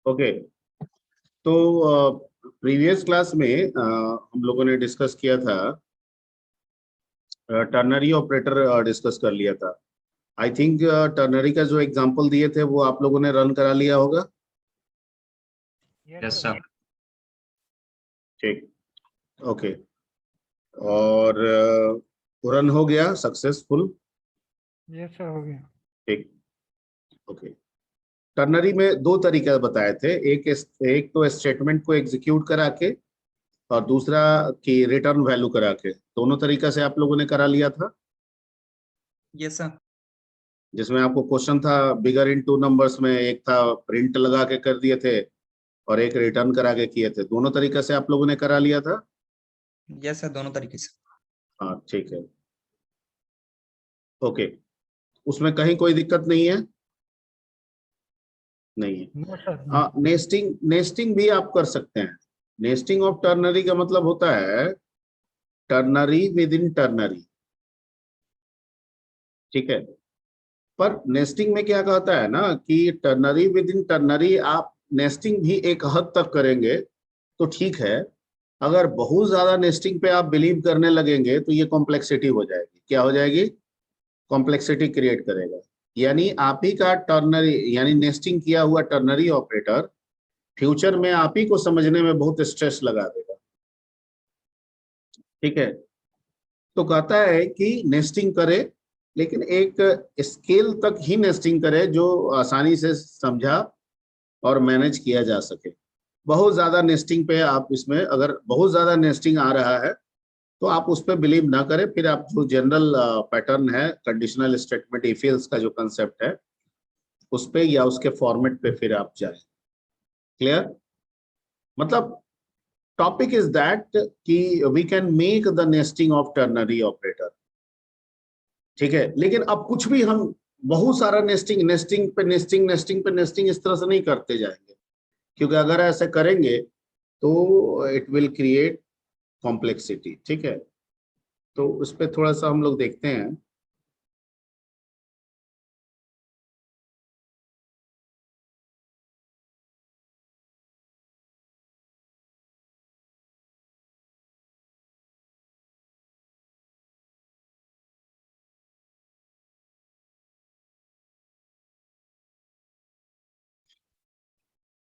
Okay, तो previous class में हम लोगों ने डिस्कस किया था, टर्नरी ऑपरेटर डिस्कस कर लिया था। आई थिंक टर्नरी का जो एग्जांपल दिए थे वो आप लोगों ने रन करा लिया होगा। Yes sir. ठीक, ओके। और रन हो गया सक्सेसफुल। यस सर, हो गया। ठीक, ओके। टर्नरी में दो तरीके बताए थे, एक तो स्टेटमेंट को एग्जीक्यूट करा के और दूसरा की रिटर्न वैल्यू करा के। दोनों तरीका से आप लोगों ने करा लिया था, यस सर। जिसमें आपको क्वेश्चन था बिगर इन टू नंबर्स में, एक था प्रिंट लगा के कर दिए थे और एक रिटर्न करा के किए थे। दोनों तरीके से आप लोगों ने करा लिया था। यस सर, दोनों तरीके से। हाँ ठीक है, ओके। उसमें कहीं कोई दिक्कत नहीं है? नहीं है। No sir. हाँ, नेस्टिंग नेस्टिंग भी आप कर सकते हैं। नेस्टिंग ऑफ टर्नरी का मतलब होता है टर्नरी विद इन टर्नरी, ठीक है। पर नेस्टिंग में क्या कहता है ना कि टर्नरी विद इन टर्नरी आप नेस्टिंग भी एक हद तक करेंगे तो ठीक है। अगर बहुत ज्यादा नेस्टिंग पे आप बिलीव करने लगेंगे तो ये कॉम्प्लेक्सिटी हो जाएगी। क्या हो जाएगी? कॉम्प्लेक्सिटी क्रिएट करेगा। यानी आप ही का टर्नरी यानी नेस्टिंग किया हुआ टर्नरी ऑपरेटर फ्यूचर में आप ही को समझने में बहुत स्ट्रेस लगा देगा, ठीक है। तो कहता है कि नेस्टिंग करे, लेकिन एक स्केल तक ही नेस्टिंग करे जो आसानी से समझा और मैनेज किया जा सके। बहुत ज्यादा नेस्टिंग पे आप इसमें, अगर बहुत ज्यादा नेस्टिंग आ रहा है तो आप उस पर बिलीव ना करें। फिर आप जो जनरल पैटर्न है कंडीशनल स्टेटमेंट इफ एल्स का जो कंसेप्ट है उस पे या उसके फॉर्मेट पे फिर आप जाए। क्लियर? मतलब टॉपिक इज दैट कि we can make the nesting of ternary operator, ठीक है। लेकिन अब कुछ भी हम बहुत सारा नेस्टिंग नेस्टिंग पे नेस्टिंग नेस्टिंग पे नेस्टिंग इस तरह से नहीं करते जाएंगे, क्योंकि अगर ऐसे करेंगे तो इट विल क्रिएट कॉम्प्लेक्सिटी, ठीक है। तो उस पर थोड़ा सा हम लोग देखते हैं।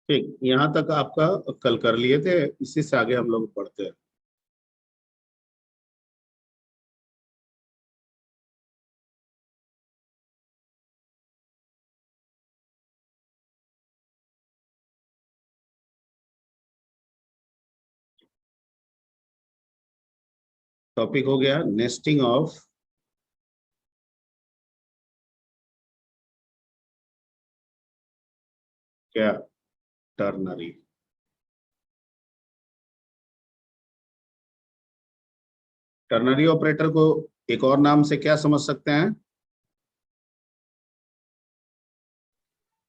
ठीक, यहां तक आपका कल कर लिए थे, इसी से आगे हम लोग पढ़ते हैं। टॉपिक हो गया नेस्टिंग ऑफ क्या? टर्नरी। टर्नरी ऑपरेटर को एक और नाम से क्या समझ सकते हैं?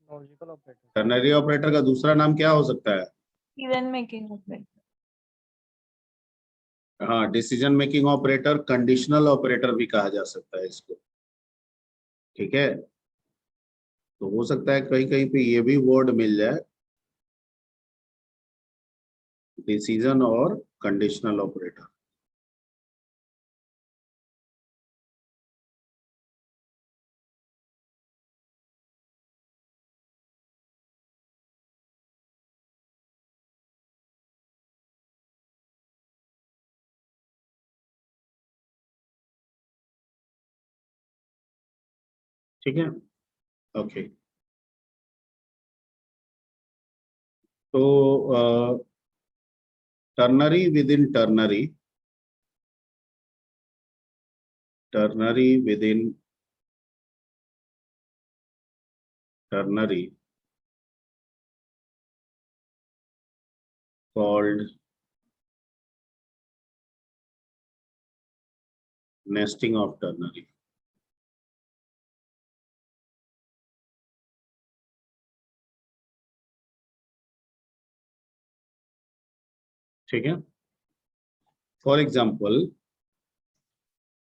Logical operator. टर्नरी ऑपरेटर का दूसरा नाम क्या हो सकता है? Decision making operator. हाँ, decision making operator, conditional operator भी कहा जा सकता है इसको, ठीक है। तो हो सकता है कहीं कहीं पे ये भी वर्ड मिल जाए, डिसीजन और कंडीशनल ऑपरेटर। ठीक है, ओके। तो ternary with in ternary, ternary with in ternary called nesting of ternary। ठीक है। फॉर एग्जाम्पल,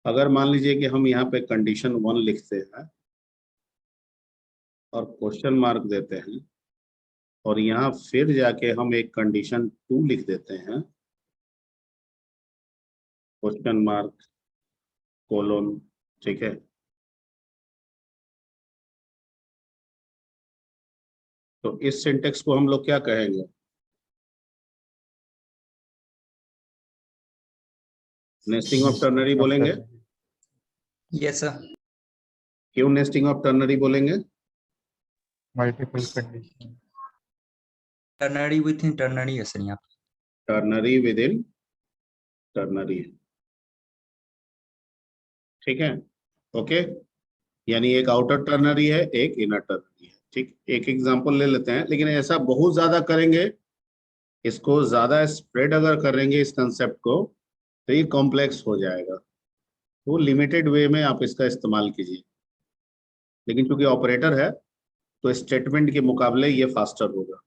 अगर मान लीजिए कि हम यहाँ पे कंडीशन 1 लिखते हैं और क्वेश्चन मार्क देते हैं और यहाँ फिर जाके हम एक कंडीशन 2 लिख देते हैं, क्वेश्चन मार्क कोलोन, ठीक है। तो इस सिंटेक्स को हम लोग क्या कहेंगे? नेस्टिंग ऑफ टर्नरी बोलेंगे। Yes, sir. क्यों नेस्टिंग ऑफ टर्नरी बोलेंगे? Multiple condition. Ternary within ternary है सर यहाँ पे। टर्नरी विद इन टर्नरी, ठीक है। ओके, यानी एक आउटर टर्नरी है, एक इनर टर्नरी है, ठीक। एक एग्जांपल ले लेते हैं, लेकिन ऐसा बहुत ज्यादा करेंगे, इसको ज्यादा स्प्रेड अगर करेंगे इस कंसेप्ट को, तो ये कॉम्प्लेक्स हो जाएगा। वो लिमिटेड वे में आप इसका इस्तेमाल कीजिए, लेकिन चूंकि ऑपरेटर है तो स्टेटमेंट के मुकाबले ये फास्टर होगा,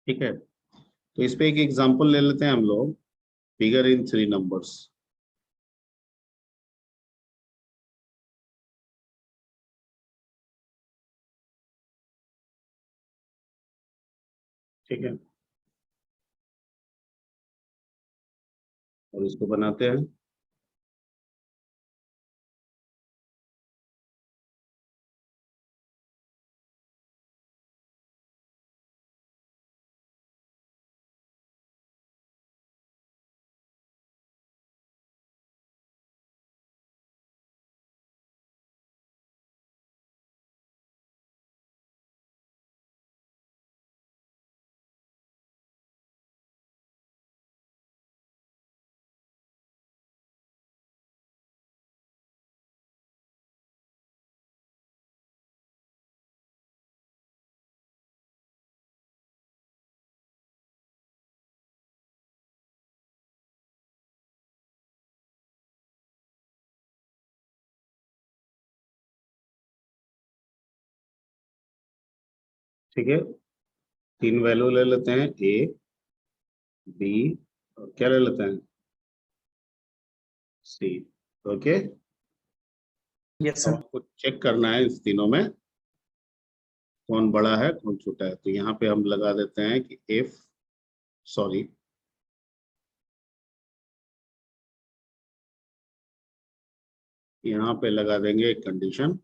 ठीक है। तो इस पे एक एग्जांपल ले लेते हैं हम लोग, फिगर इन 3 नंबर्स। ठीक है, और इसको बनाते हैं। ठीक है, 3 वैल्यू ले लेते हैं, ए, बी, और क्या ले लेते हैं, सी। ओके, Yes, अब sir. आपको चेक करना है इस तीनों में कौन बड़ा है कौन छोटा है। तो यहाँ पे हम लगा देते हैं कि इफ, सॉरी, यहाँ पे लगा देंगे एक कंडीशन।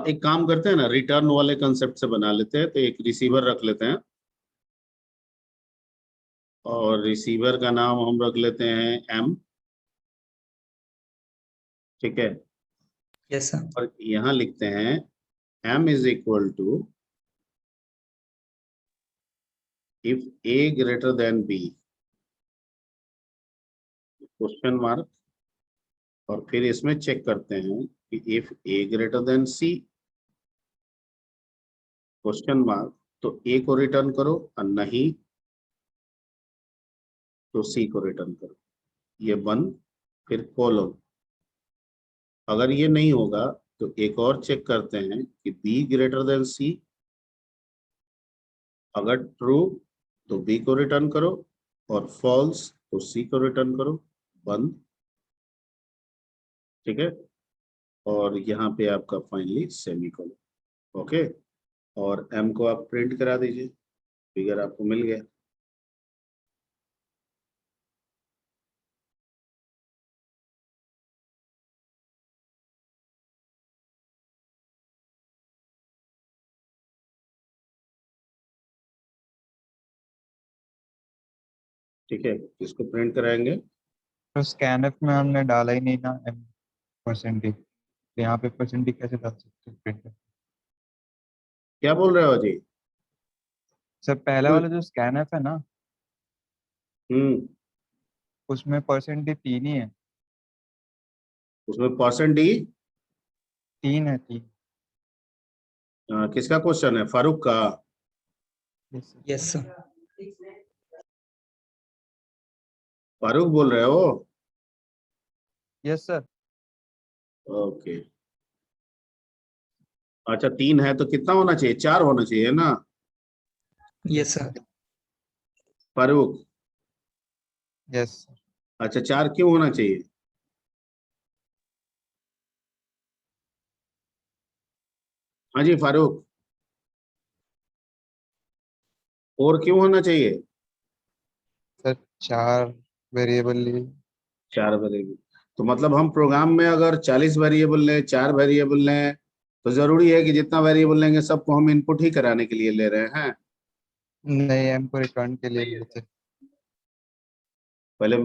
एक काम करते हैं ना, रिटर्न वाले कंसेप्ट से बना लेते हैं। तो एक रिसीवर रख लेते हैं, और रिसीवर का नाम हम रख लेते हैं एम, ठीक है। Yes, sir. और यहाँ लिखते हैं m is equal to if a greater than b, question mark, और फिर इसमें चेक करते हैं कि if a greater than c, question mark. तो ए को रिटर्न करो, और नहीं तो सी को रिटर्न करो, ये बंद, फिर कोलन। अगर ये नहीं होगा तो एक और चेक करते हैं कि बी ग्रेटर देन सी, अगर ट्रू तो बी को रिटर्न करो, और फॉल्स तो सी को रिटर्न करो, बंद, ठीक है। और यहाँ पे आपका फाइनली सेमीकोलन। ओके, और एम को आप प्रिंट करा दीजिए, फिगर आपको मिल गया। ठीक है, इसको प्रिंट कराएंगे। तो स्कैनफ में हमने डाला ही नहीं ना एम परसेंटेज, तो यहाँ पे परसेंटेज कैसे डाल सकते हैं प्रिंटर? क्या बोल रहे हो जी? सर पहला वाला जो स्कैनफ है ना, हम्म, उसमें परसेंटेज 3 ही है। उसमें परसेंट डी, 3 है, 3। किसका क्वेश्चन है, फारूक का? Yes, sir. फारूक बोल रहे हो? Yes sir. ओके, अच्छा 3 है तो कितना होना चाहिए, 4 होना चाहिए ना Yes, sir. फारूक? यस। अच्छा 4 क्यों होना चाहिए? हाँ जी फारूक, और क्यों होना चाहिए? सर 4 वेरिएबल लिए। 4 वेरिएबल, तो मतलब हम प्रोग्राम में अगर 40 वेरिएबल लें, 4 वेरिएबल लें, तो जरूरी है कि जितना वेरिएबल लेंगे सबको हम इनपुट ही कराने के लिए ले रहे हैं? नहीं, एम को रिटर्न के लिए लिए थे। पहले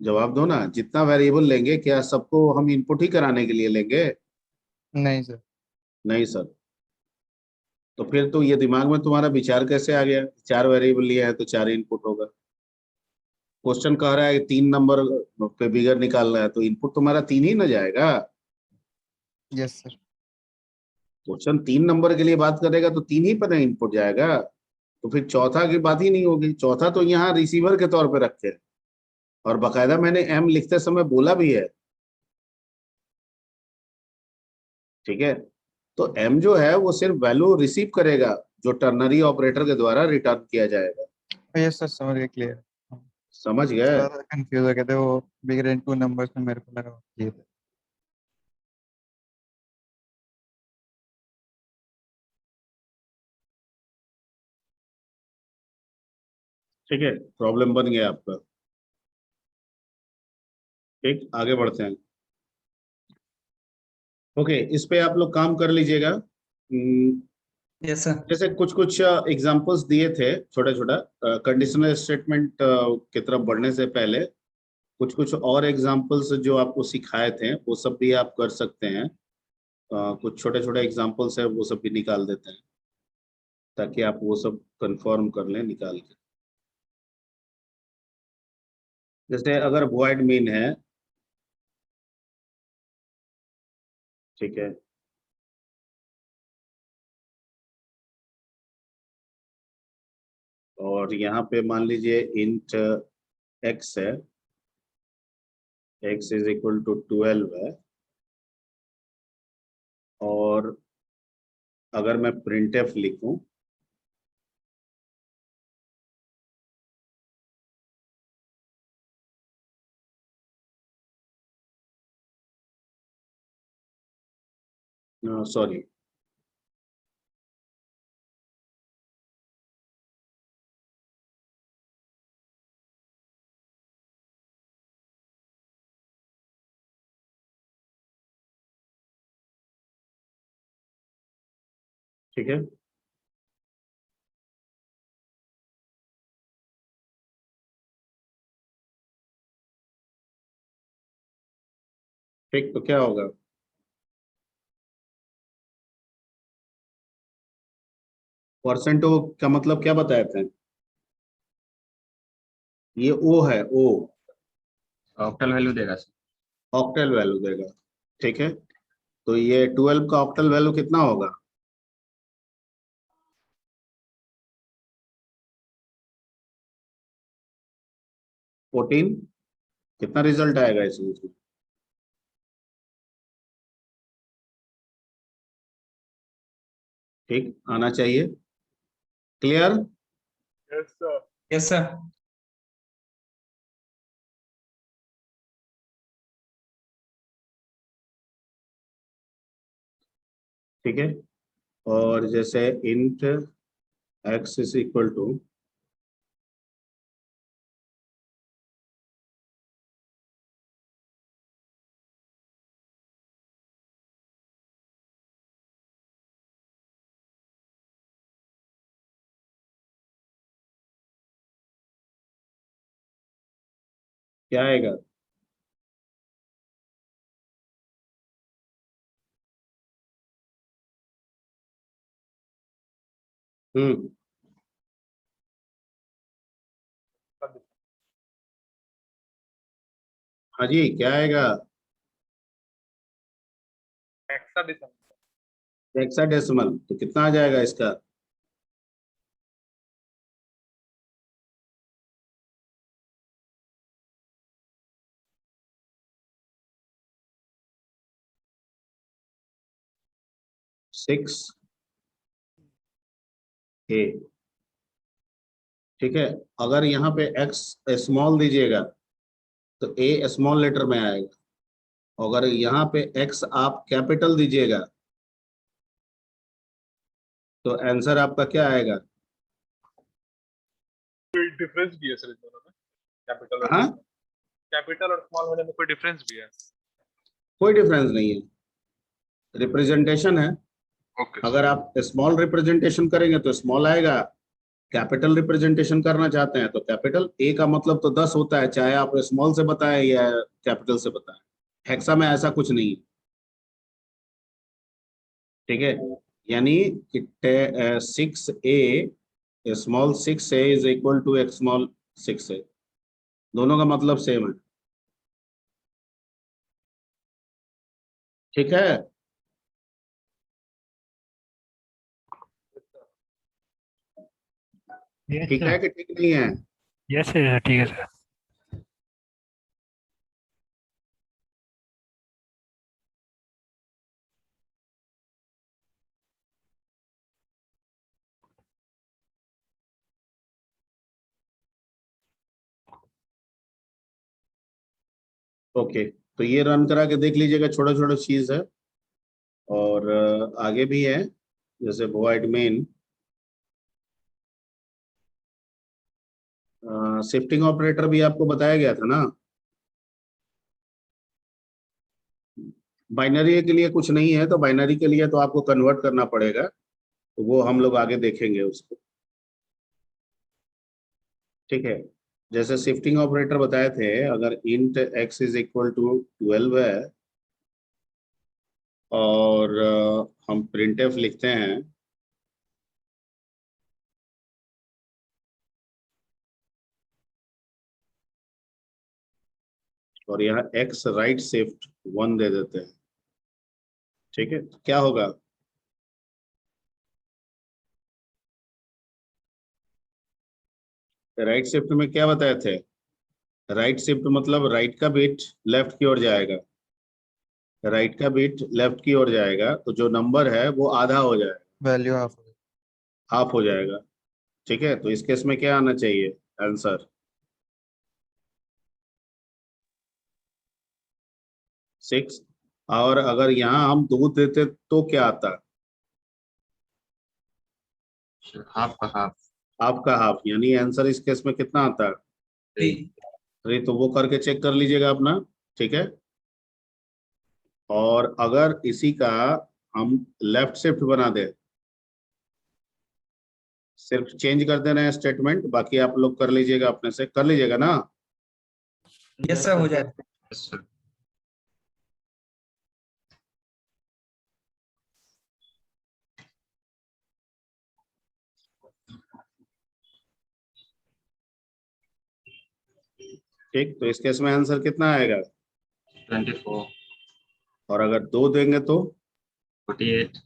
जवाब दो ना, जितना वेरिएबल लेंगे क्या सबको हम इनपुट ही कराने के लिए लेंगे? नहीं सर। नहीं सर। तो फिर तो ये दिमाग में तुम्हारा विचार कैसे आ गया, 4 वेरिएबल लिया है तो 4 इनपुट होगा? क्वेश्चन कह रहा है 3 नंबर पे बिगर निकालना है, तो इनपुट तुम्हारा 3 ही ना जाएगा? Yes sir. क्वेश्चन 3 नंबर के लिए बात करेगा तो 3 ही पर इनपुट जाएगा, तो फिर चौथा की बात ही नहीं होगी। चौथा तो यहाँ रिसीवर के तौर पे रखे हैं, और बकायदा मैंने एम लिखते समय बोला भी है। ठीक है, तो एम जो है वो सिर्फ वैल्यू रिसीव करेगा जो टर्नरी ऑपरेटर के द्वारा रिटर्न किया जाएगा। यस सर, समझ गए, क्लियर। समझ गए? थोड़ा सा कंफ्यूज हो गए थे, वो बिग रेंज 2 नंबर्स में मेरे को लगा ये थे। ठीक है, प्रॉब्लम बन गया आपका। ठीक, आगे बढ़ते हैं। ओके, इस पे आप लोग काम कर लीजिएगा। Yes sir. जैसे कुछ कुछ एग्जांपल्स दिए थे, छोटा छोटा कंडीशनल स्टेटमेंट की तरफ बढ़ने से पहले कुछ कुछ और एग्जांपल्स जो आपको सिखाए थे वो सब भी आप कर सकते हैं। कुछ छोटे छोटे एग्जांपल्स है वो सब भी निकाल देते हैं, ताकि आप वो सब कंफर्म कर लें निकाल के। जैसे अगर वॉइड मीन है, ठीक है, और यहाँ पे मान लीजिए इंट एक्स है, एक्स इज इक्वल टू 12 है, और अगर मैं प्रिंट एफ लिखूं, सॉरी, ठीक है, ठीक, तो क्या होगा? परसेंट ओ का मतलब क्या बताए थे? ये ओ है, ओ ऑक्टल वैल्यू देगा सर। ऑक्टल वैल्यू देगा। ठीक है, तो ये 12 का ऑक्टल वैल्यू कितना होगा? 14। कितना रिजल्ट आएगा इसमें? ठीक, आना चाहिए। क्लियर? Yes sir. ठीक है, और जैसे int x is equal to, क्या आएगा? हम्म, हाँ जी, क्या आएगा? हेक्साडेसिमल, तो कितना आ जाएगा इसका? सिक्स ए। ठीक है, अगर यहाँ पे एक्स स्मॉल दीजिएगा तो ए स्मॉल लेटर में आएगा, अगर यहाँ पे एक्स आप कैपिटल दीजिएगा तो आंसर आपका क्या आएगा? कोई डिफरेंस भी है सर इन दोनों में? कैपिटल और हाँ, कैपिटल और स्मॉल होने में कोई डिफरेंस भी है? कोई डिफरेंस नहीं है, रिप्रेजेंटेशन है। ओके अगर आप स्मॉल रिप्रेजेंटेशन करेंगे तो स्मॉल आएगा, कैपिटल रिप्रेजेंटेशन करना चाहते हैं तो कैपिटल। ए का मतलब तो 10 होता है, चाहे आप स्मॉल से बताएं या कैपिटल से बताएं। हेक्सा में ऐसा कुछ नहीं है, ठीक है। यानी कि 6a small 6a is equal to x small 6a, दोनों का मतलब सेम है, ठीक है। यस ठीक है सर। कि ठीक नहीं है? यस सर, ठीक है सर। ओके, तो ये रन करा के देख लीजिएगा, छोटा छोटा चीज है। और आगे भी है, जैसे वॉइड मेन, शिफ्टिंग ऑपरेटर भी आपको बताया गया था ना। बाइनरी के लिए कुछ नहीं है, तो बाइनरी के लिए तो आपको कन्वर्ट करना पड़ेगा, तो वो हम लोग आगे देखेंगे उसको, ठीक है। जैसे शिफ्टिंग ऑपरेटर बताए थे, अगर int x is equal to 12 है और हम प्रिंटफ लिखते हैं, और यहाँ x राइट शिफ्ट 1 दे देते हैं, ठीक है, तो क्या होगा? राइट शिफ्ट में क्या बताए थे? राइट शिफ्ट मतलब राइट का बिट लेफ्ट की ओर जाएगा, राइट का बिट लेफ्ट की ओर जाएगा, तो जो नंबर है वो आधा हो जाएगा, वैल्यू हाफ हाफ हो जाएगा, ठीक है। तो इस केस में क्या आना चाहिए आंसर? 6। और अगर यहाँ हम 2 देते तो क्या आता? हाफ का हाफ। हाफ का हाफ, यानी आंसर इस केस में कितना आता? 3। 3। तो वो करके चेक कर लीजिएगा अपना, ठीक है। और अगर इसी का हम लेफ्ट शिफ्ट बना दे, सिर्फ चेंज कर देना है स्टेटमेंट, बाकी आप लोग कर लीजिएगा, अपने से कर लीजिएगा ना। यस सर, हो जाएगा। Yes sir. ठीक, तो इस केस में आंसर कितना आएगा? 24। और अगर 2 देंगे तो? 48।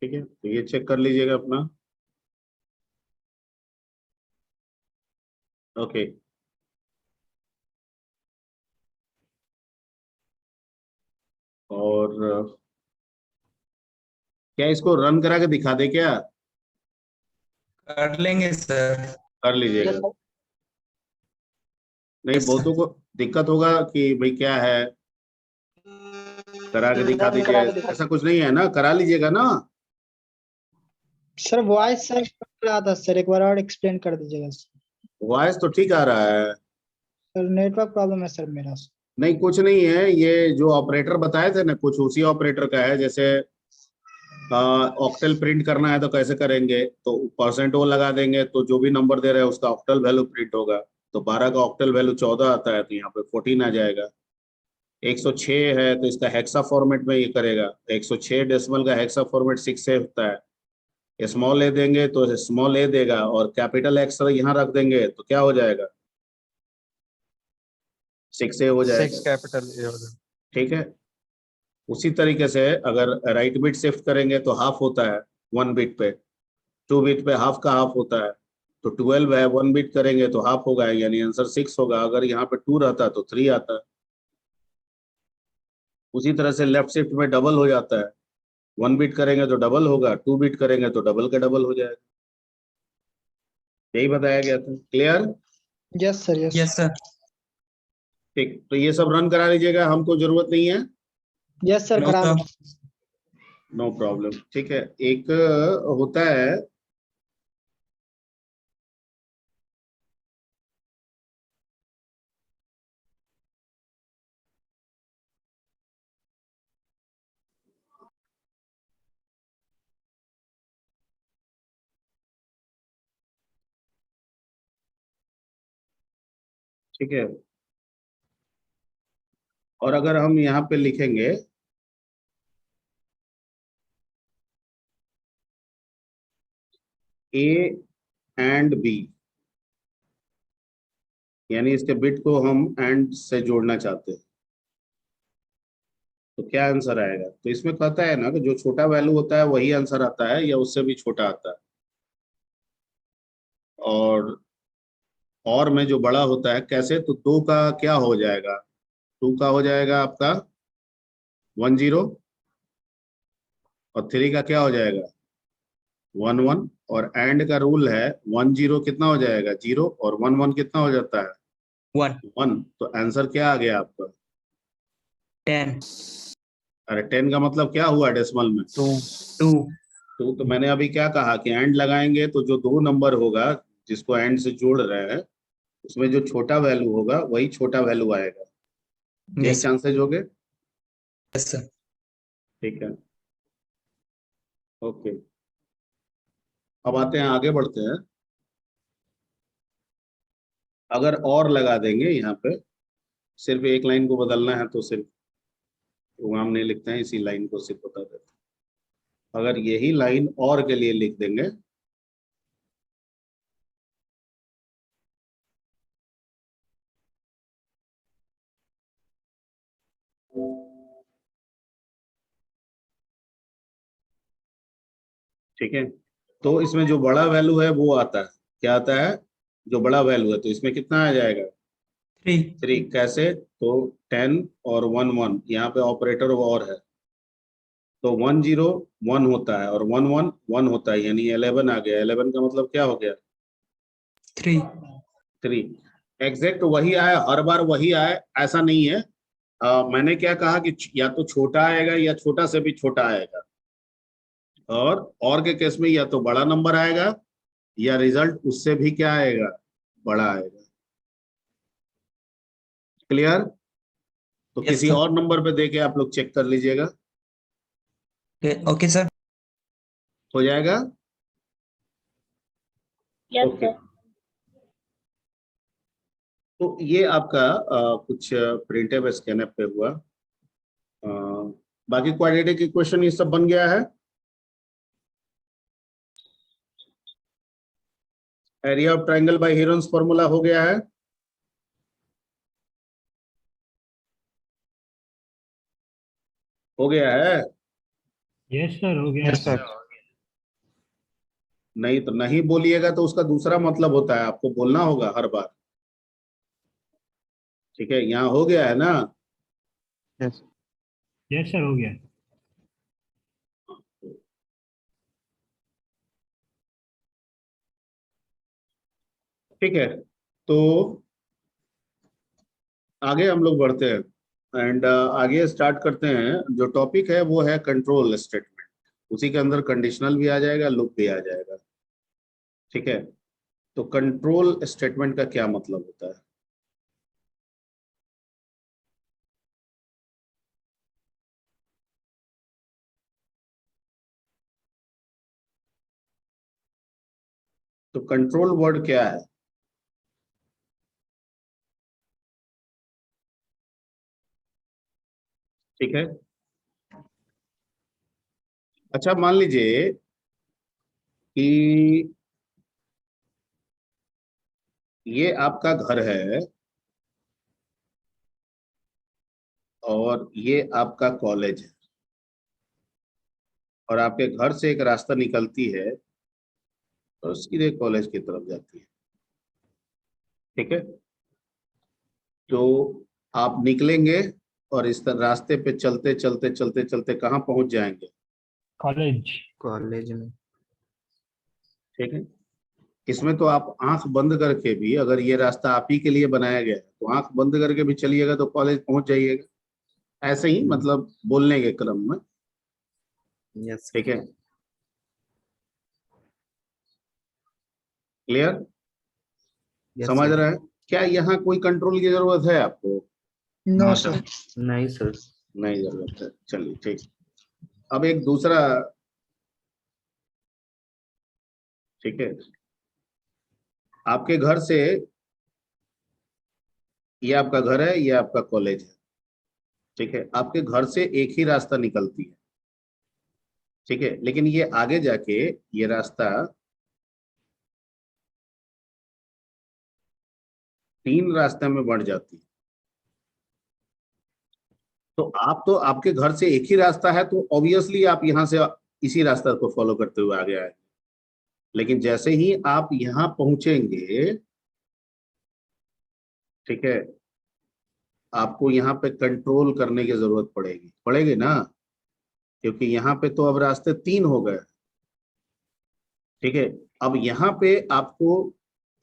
ठीक है, तो ये चेक कर लीजिएगा अपना, ओके। और क्या इसको रन करा के दिखा दे क्या? कर लेंगे सर। कर लीजिएगा। नहीं, यस बहुतों सर। को दिक्कत होगा कि भाई क्या है, करा के दिखा दीजिए, ऐसा कुछ नहीं है ना, करा लीजिएगा ना। सर वॉइस सर रहा था सर, एक बार और एक्सप्लेन कर दीजिएगा सर। वॉइस तो ठीक आ रहा है। सर नेटवर्क प्रॉब्लम है सर मेरा। नहीं, कुछ नहीं है, ये जो ऑपरेटर बताए थे ना, कुछ उसी ऑपरेटर का है। जैसे ऑक्टल प्रिंट करना है तो कैसे करेंगे, तो परसेंट वो लगा देंगे, तो जो भी नंबर दे रहे हैं उसका ऑक्टल वैल्यू प्रिंट होगा। तो 12 का ऑक्टल वैल्यू 14 आता है, तो यहाँ पे 14 आ जाएगा। 106 है तो इसका हेक्सा फॉर्मेट में ये करेगा, 106 डेसिमल का हेक्सा फॉर्मेट 6 से होता है। स्मॉल ए देंगे तो स्मॉल ए देगा, और कैपिटल एक्स यहाँ रख देंगे तो क्या हो जाएगा? 6 ए हो 6 जाएगा, कैपिटल ए हो जाएगा। ठीक है। उसी तरीके से अगर राइट बिट शिफ्ट करेंगे तो हाफ होता है 1 बिट पे, 2 बिट पे हाफ का हाफ होता है। तो 12 है, 1 बिट करेंगे तो हाफ होगा, यानी आंसर 6 होगा। अगर यहाँ पे 2 रहता तो 3 आता। उसी तरह से लेफ्ट शिफ्ट में डबल हो जाता है, 1 बिट करेंगे तो डबल होगा, 2 बिट करेंगे तो डबल का डबल हो जाएगा। यही बताया गया था, clear? Yes sir yes. Yes sir. ठीक, तो ये सब रन करा लीजिएगा, हमको जरूरत नहीं है। यस सर नो करा सर। दूंगा। नो प्रॉब्लम, ठीक है। एक होता है ठीक है, और अगर हम यहाँ पे लिखेंगे ए एंड बी, यानी इसके बिट को हम एंड से जोड़ना चाहते हैं, तो क्या आंसर आएगा? तो इसमें कहता है ना कि जो छोटा वैल्यू होता है वही आंसर आता है या उससे भी छोटा आता है, और में जो बड़ा होता है कैसे, तो 2 का क्या हो जाएगा, 2 का हो जाएगा आपका 10, और 3 का क्या हो जाएगा 11, और एंड का रूल है 10 कितना हो जाएगा 0, और 11 कितना हो जाता है 1 1। तो आंसर क्या आ गया आपका? 10 अरे 10 का मतलब क्या हुआ डेसिमल में? 2 तो मैंने अभी क्या कहा कि एंड लगाएंगे तो जो 2 नंबर होगा जिसको एंड से जोड़ रहे हैं उसमें जो छोटा वैल्यू होगा वही छोटा वैल्यू आएगा। यही यस चांसेज हो गए, सर। ठीक है, ओके। अब आते हैं, आगे बढ़ते हैं। अगर और लगा देंगे यहाँ पे, सिर्फ एक लाइन को बदलना है तो सिर्फ प्रोग्राम नहीं लिखते हैं, इसी लाइन को सिर्फ बता देते हैं। अगर यही लाइन और के लिए लिख देंगे ठीक है, तो इसमें जो बड़ा वैल्यू है वो आता है, क्या आता है जो बड़ा वैल्यू है, तो इसमें कितना आ जाएगा 3 3। कैसे? तो 10 और 11 यहाँ पे ऑपरेटर और है, तो 10 1 होता है और 11 1 होता है, यानी 11 आ गया। 11 का मतलब क्या हो गया 3 3। एग्जैक्ट वही आए, हर बार वही आए ऐसा नहीं है। मैंने क्या कहा कि या तो छोटा आएगा या छोटा से भी छोटा आएगा, और के केस में या तो बड़ा नंबर आएगा या रिजल्ट उससे भी क्या आएगा बड़ा आएगा। क्लियर? तो यस किसी सर। और नंबर पे देके आप लोग चेक कर लीजिएगा, ओके सर। हो जाएगा। Yes, okay, sir. तो ये आपका कुछ प्रिंटेब स्कैनर पे हुआ। अ, बाकी क्वाड्रेटिक इक्वेशन ये सब बन गया है। Area of triangle by Heron's formula हो गया है। हो गया है, यस सर हो गया यस सर। नहीं तो नहीं बोलिएगा तो उसका दूसरा मतलब होता है, आपको बोलना होगा हर बार। ठीक है, यहाँ हो गया है ना। यस यस सर हो गया। ठीक है, तो आगे हम लोग बढ़ते हैं एंड आगे स्टार्ट करते हैं। जो टॉपिक है वो है कंट्रोल स्टेटमेंट, उसी के अंदर कंडीशनल भी आ जाएगा, लूप भी आ जाएगा। ठीक है, तो कंट्रोल स्टेटमेंट का क्या मतलब होता है? तो कंट्रोल वर्ड क्या है? ठीक है, अच्छा मान लीजिए कि ये आपका घर है और ये आपका कॉलेज है, और आपके घर से एक रास्ता निकलती है और सीधे कॉलेज की तरफ जाती है। ठीक है, तो आप निकलेंगे और इस तरह रास्ते पे चलते चलते चलते चलते कहाँ पहुंच जाएंगे? कॉलेज। कॉलेज में। ठीक है, इसमें तो आप आंख बंद करके भी, अगर ये रास्ता आप ही के लिए बनाया गया है तो आंख बंद करके भी चलिएगा तो कॉलेज पहुंच जाइएगा। ऐसे ही मतलब बोलने के क्रम में। Yes. ठीक है, क्लियर? Yes, समझ sir. रहे हैं? क्या यहाँ कोई कंट्रोल की जरूरत है आपको? No No, sir. sir. नहीं सर. नहीं जरूरत है, चलिए ठीक। अब एक दूसरा, ठीक है, आपके घर से, ये आपका घर है, ये आपका कॉलेज है, ठीक है, आपके घर से एक ही रास्ता निकलती है, ठीक है, लेकिन ये आगे जाके ये रास्ता 3 रास्ते में बढ़ जाती है। तो आपके घर से एक ही रास्ता है, तो ऑब्वियसली आप यहाँ से इसी रास्ता को फॉलो करते हुए आगे आए। लेकिन जैसे ही आप यहाँ पहुंचेंगे, ठीक है, आपको यहाँ पे कंट्रोल करने की जरूरत पड़ेगी ना, क्योंकि यहाँ पे तो अब रास्ते 3 हो गए, ठीक है। अब यहाँ पे आपको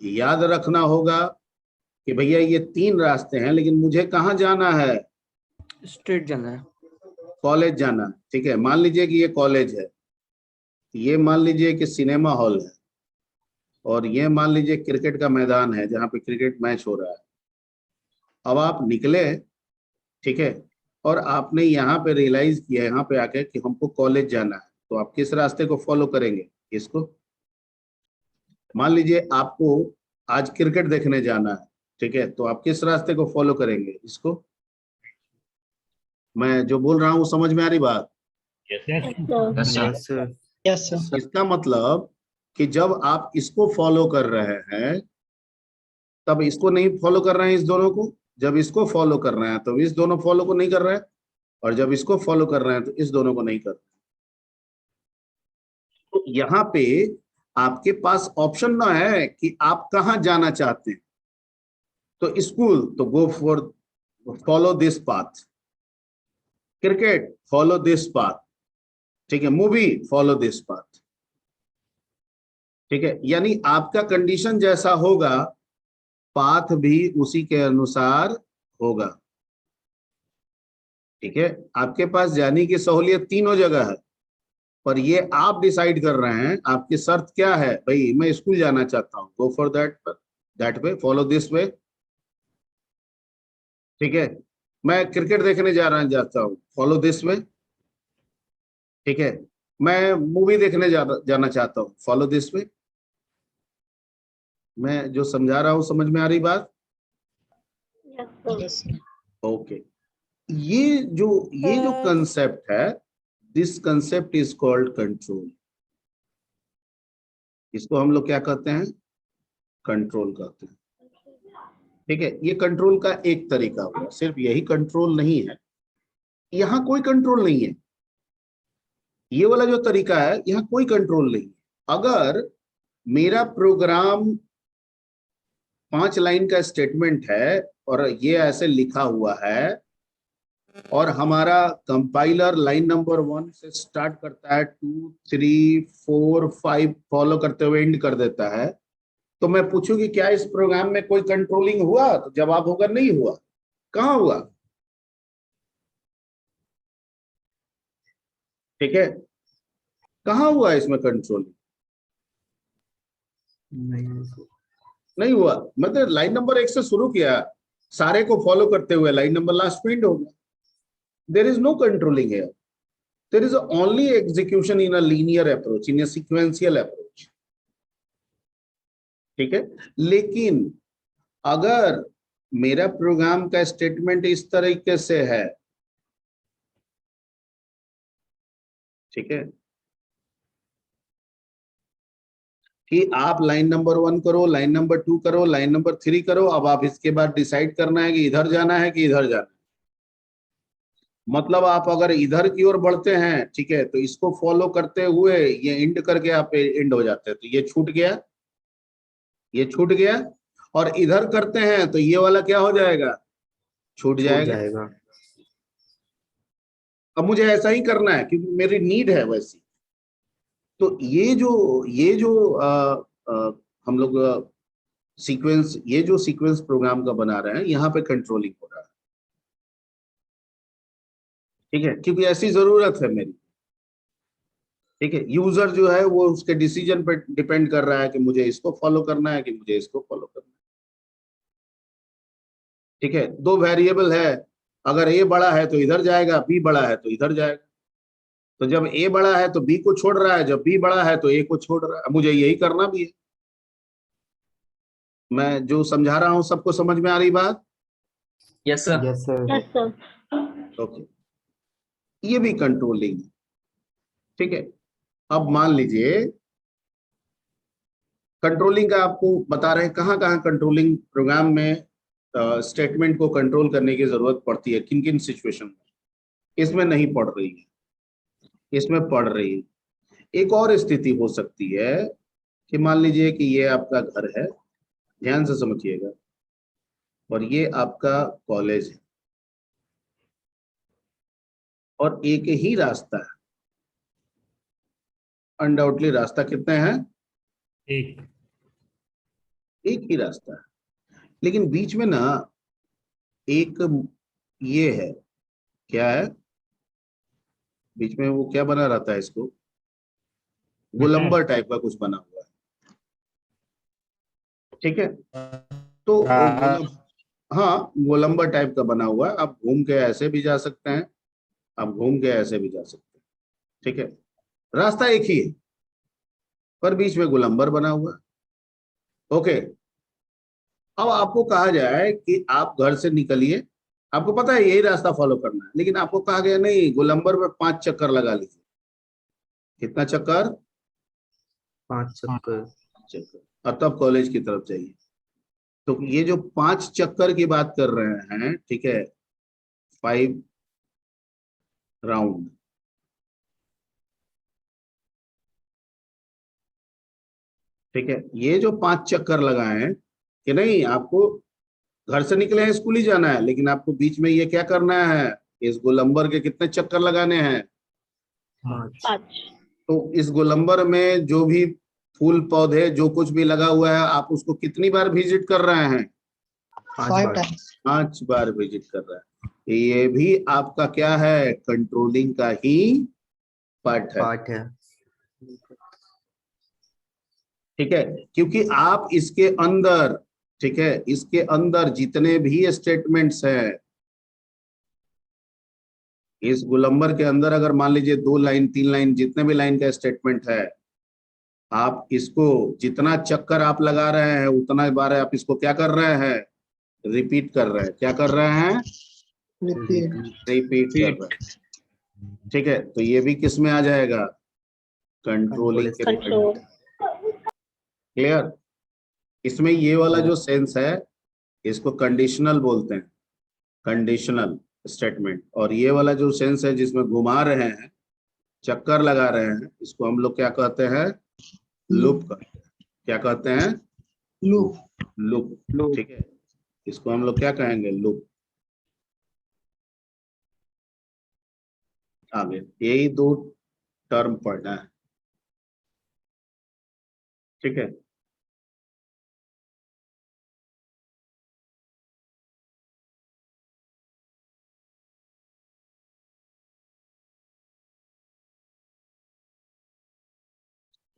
याद रखना होगा कि भैया ये 3 रास्ते हैं, लेकिन मुझे कहाँ जाना है? Straight जाना है. कॉलेज जाना है, ठीक है। मान लीजिए कि ये कॉलेज है, ये मान लीजिए कि सिनेमा हॉल है, और ये मान लीजिए क्रिकेट का मैदान है जहाँ पे क्रिकेट मैच हो रहा है। अब आप निकले, ठीक है, और आपने यहाँ पे रियलाइज किया यहाँ पे आके कि हमको कॉलेज जाना है, तो आप किस रास्ते को फॉलो करेंगे? इसको। मान लीजिए आपको आज क्रिकेट देखने जाना है, ठीक है, तो आप किस रास्ते को फॉलो करेंगे? इसको। मैं जो बोल रहा हूँ समझ में आ रही बात? Yes. Yes, sir. Yes sir. इसका मतलब कि जब आप इसको फॉलो कर रहे हैं, तब इसको नहीं फॉलो कर रहे हैं, इस दोनों को। जब इसको फॉलो कर रहे हैं तो इस दोनों फॉलो को नहीं कर रहे हैं, और जब इसको फॉलो कर रहे हैं तो इस दोनों को नहीं कर रहे हैं। तो यहाँ पे आपके पास ऑप्शन ना है कि आप कहाँ जाना चाहते हैं। तो स्कूल तो go for, follow this path. Cricket, follow this path, ठीक है। मूवी, फॉलो दिस पाथ, ठीक है। यानी आपका कंडीशन जैसा होगा, पाथ भी उसी के अनुसार होगा, ठीक है। आपके पास जाने की सहूलियत तीनों जगह है, पर ये आप डिसाइड कर रहे हैं। आपकी शर्त क्या है? भाई मैं स्कूल जाना चाहता हूँ, go for that way, follow this way, ठीक है। मैं क्रिकेट देखने जाता हूँ, फॉलो दिस वे, ठीक है। मैं मूवी देखने जाना चाहता हूँ, फॉलो दिस वे। मैं जो समझा रहा हूँ समझ में आ रही बात? Yes sir. ओके। ये जो कंसेप्ट है, this concept is called control. इसको हम लोग क्या कहते हैं? कंट्रोल कहते हैं, ठीक है। ये कंट्रोल का एक तरीका हुआ, सिर्फ यही कंट्रोल नहीं है, यहाँ कोई कंट्रोल नहीं है। ये वाला जो तरीका है, यहाँ कोई कंट्रोल नहीं है। अगर मेरा प्रोग्राम 5 लाइन का स्टेटमेंट है और ये ऐसे लिखा हुआ है, और हमारा कंपाइलर लाइन नंबर 1 से स्टार्ट करता है, 2 3 4 5 फॉलो करते हुए एंड कर देता है, तो मैं पूछूं कि क्या इस प्रोग्राम में कोई कंट्रोलिंग हुआ? तो जवाब होगा नहीं हुआ। कहाँ हुआ? ठीक है, कहाँ हुआ इसमें कंट्रोलिंग? नहीं हुआ। मतलब लाइन नंबर 1 से शुरू किया, सारे को फॉलो करते हुए लाइन नंबर लास्ट पे एंड हो गया। There is no controlling here, there is only execution in a linear approach, in a sequential approach, ठीक है। लेकिन अगर मेरा प्रोग्राम का स्टेटमेंट इस तरीके से है, ठीक है, कि आप लाइन नंबर 1 करो, लाइन नंबर 2 करो, लाइन नंबर 3 करो, अब आप इसके बाद डिसाइड करना है कि इधर जाना है कि इधर जाना है। मतलब आप अगर इधर की ओर बढ़ते हैं, ठीक है, तो इसको फॉलो करते हुए ये एंड करके आप एंड हो जाते हैं, तो ये छूट गया, ये छूट गया। और इधर करते हैं तो ये वाला क्या हो जाएगा? छूट जाएगा। अब मुझे ऐसा ही करना है क्योंकि मेरी नीड है वैसी। तो ये जो हम लोग सीक्वेंस, ये जो सीक्वेंस प्रोग्राम का बना रहे हैं, यहाँ पे कंट्रोलिंग हो रहा है, ठीक है, क्योंकि ऐसी जरूरत है मेरी। ठीक है, यूजर जो है वो उसके डिसीजन पे डिपेंड कर रहा है कि मुझे इसको फॉलो करना है कि मुझे इसको फॉलो करना है। ठीक है, दो वेरिएबल है, अगर ए बड़ा है तो इधर जाएगा, बी बड़ा है तो इधर जाएगा। तो जब ए बड़ा है तो बी को छोड़ रहा है, जब बी बड़ा है तो ए को छोड़ रहा है, मुझे यही करना भी है। मैं जो समझा रहा हूं सबको समझ में आ रही बात? Yes sir. Yes, sir. Yes, sir. Okay, ये भी कंट्रोलिंग है। ठीक है, अब मान लीजिए कंट्रोलिंग का आपको बता रहे हैं कहाँ कहाँ कंट्रोलिंग प्रोग्राम में स्टेटमेंट को कंट्रोल करने की जरूरत पड़ती है, किन किन सिचुएशन में। इसमें नहीं पड़ रही है, इसमें पड़ रही है। एक और स्थिति हो सकती है कि मान लीजिए कि ये आपका घर है, ध्यान से समझिएगा, और ये आपका कॉलेज है, और एक ही रास्ता है। अनडाउटली रास्ता कितने हैं? एक। एक ही रास्ता है, लेकिन बीच में ना एक ये है, क्या है बीच में? वो क्या बना रहता है इसको, गोलंबर टाइप का कुछ बना हुआ है। ठीक है, तो हाँ, गोलंबर टाइप का बना हुआ है। आप घूम के ऐसे भी जा सकते हैं, आप घूम के ऐसे भी जा सकते हैं। ठीक है, रास्ता एक ही है पर बीच में गोलंबर बना हुआ है। ओके, अब आपको कहा जाए कि आप घर से निकलिए, आपको पता है यही रास्ता फॉलो करना है, लेकिन आपको कहा गया नहीं, गोलंबर में 5 चक्कर लगा लीजिए। कितना चक्कर? 5 चक्कर. चक्कर, और तब कॉलेज की तरफ जाइए। तो ये जो 5 चक्कर की बात कर रहे हैं, ठीक है, 5 राउंड, ठीक है, ये जो 5 चक्कर लगाए हैं कि नहीं, आपको घर से निकले हैं, स्कूल ही जाना है, लेकिन आपको बीच में ये क्या करना है, इस गोलंबर के कितने चक्कर लगाने हैं? 5. 5. तो इस गोलंबर में जो भी फूल पौधे जो कुछ भी लगा हुआ है, आप उसको कितनी बार विजिट कर रहे हैं? 5 5 बार. times. 5 बार विजिट कर रहा है। ये भी आपका क्या है, कंट्रोलिंग का ही पार्ट है। पार्ट है. ठीक है, क्योंकि आप इसके अंदर, ठीक है, इसके अंदर जितने भी स्टेटमेंट्स हैं, इस गोलंबर के अंदर अगर मान लीजिए 2 लाइन 3 लाइन जितने भी लाइन का स्टेटमेंट है, आप इसको जितना चक्कर आप लगा रहे हैं उतना बार आप इसको क्या कर रहे हैं, रिपीट कर रहे हैं। क्या कर रहे हैं? Repeat. रिपीट कर रहे हैं। ठीक है, तो ये भी किस में आ जाएगा? कंट्रोलिंग के Control. क्लियर? इसमें ये वाला जो सेंस है इसको कंडीशनल बोलते हैं, कंडीशनल स्टेटमेंट। और ये वाला जो सेंस है जिसमें घुमा रहे हैं, चक्कर लगा रहे हैं, इसको हम लोग क्या कहते हैं? लूप कहते हैं। क्या कहते हैं? Loop. लूप। ठीक है, इसको हम लोग क्या कहेंगे? लूप। आगे यही 2 टर्म पढ़ना है। ठीक है,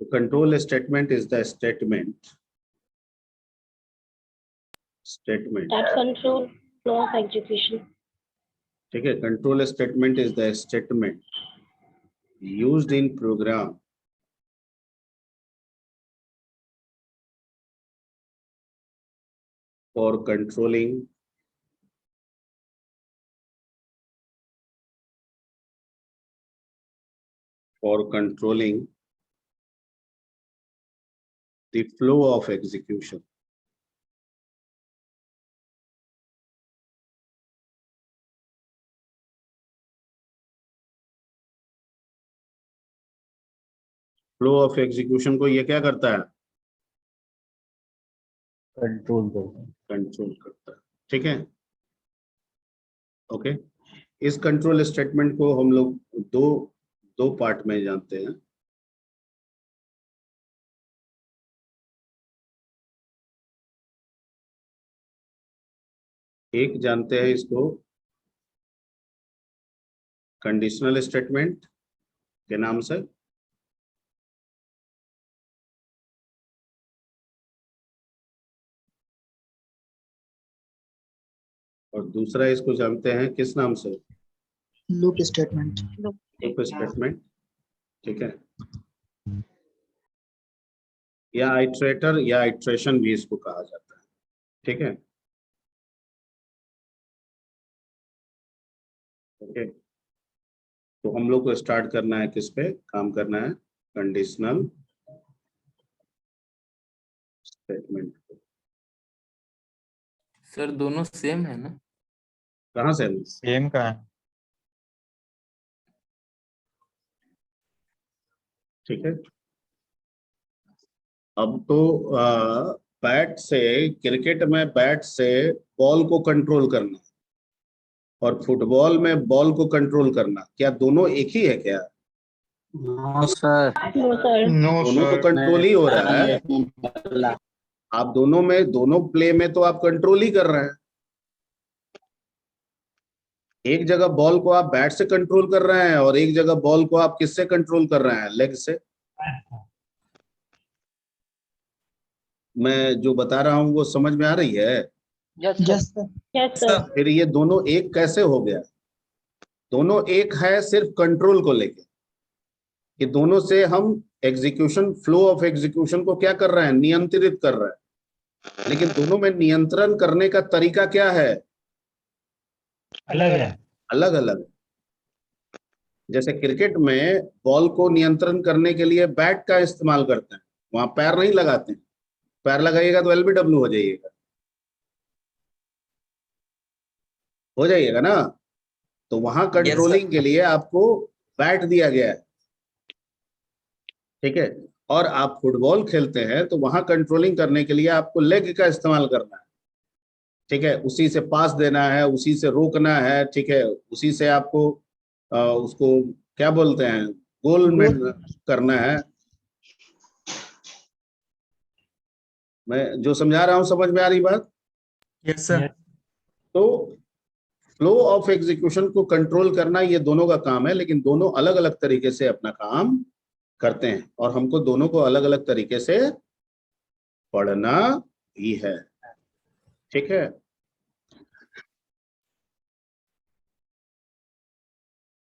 तो control statement is the statement That control flow of execution. ठीक है, control statement is the statement used in program for controlling the flow of execution. Flow of execution को ये क्या करता है? कंट्रोल करता है. कंट्रोल करता है। ठीक है, ओके। इस कंट्रोल स्टेटमेंट को हम लोग दो पार्ट में जानते हैं। एक जानते हैं इसको कंडीशनल स्टेटमेंट के नाम से, और दूसरा इसको जानते हैं किस नाम से? Loop statement. लूप स्टेटमेंट, ठीक है, या आइटरेटर या आइट्रेशन भी इसको कहा जाता है, ठीक है। ओके, तो हम लोग को स्टार्ट करना है, किस पे काम करना है? Conditional statement. सर दोनों सेम है ना? कहाँ से? सेम का है। ठीक है, अब तो बैट से, क्रिकेट में बैट से बॉल को कंट्रोल करना और फुटबॉल में बॉल को कंट्रोल करना, क्या दोनों एक ही है क्या? No sir. No, sir. No दोनों तो कंट्रोल ही हो रहा है। आप दोनों में, दोनों प्ले में तो आप कंट्रोल ही कर रहे हैं। एक जगह बॉल को आप बैट से कंट्रोल कर रहे हैं और एक जगह बॉल को आप किससे कंट्रोल कर रहे हैं? लेग से। मैं जो बता रहा हूं वो समझ में आ रही है? Yes sir. Yes, sir. फिर ये दोनों एक कैसे हो गया? दोनों एक है सिर्फ कंट्रोल को लेके, कि दोनों से हम एग्जीक्यूशन, फ्लो ऑफ एग्जीक्यूशन को क्या कर रहे हैं? नियंत्रित कर रहे हैं। लेकिन दोनों में नियंत्रण करने का तरीका क्या है? अलग है। अलग अलग। जैसे क्रिकेट में बॉल को नियंत्रण करने के लिए बैट का इस्तेमाल करते हैं, वहां पैर नहीं लगाते हैं। पैर लगाइएगा तो एलबीडब्ल्यू हो जाइएगा ना। तो वहां कंट्रोलिंग के लिए आपको बैट दिया गया है, ठीक है। और आप फुटबॉल खेलते हैं तो वहां कंट्रोलिंग करने के लिए आपको लेग का इस्तेमाल करना है, ठीक है। उसी से पास देना है, उसी से रोकना है, ठीक है। उसी से आपको उसको क्या बोलते हैं, गोल में करना है। मैं जो समझा रहा हूं समझ में आ रही बात? Yes sir. तो फ्लो ऑफ एग्जीक्यूशन को कंट्रोल करना ये दोनों का काम है, लेकिन दोनों अलग अलग तरीके से अपना काम करते हैं और हमको दोनों को अलग अलग तरीके से पढ़ना भी है, ठीक है।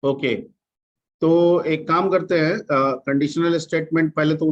ओके, तो एक काम करते हैं, कंडीशनल स्टेटमेंट पहले तो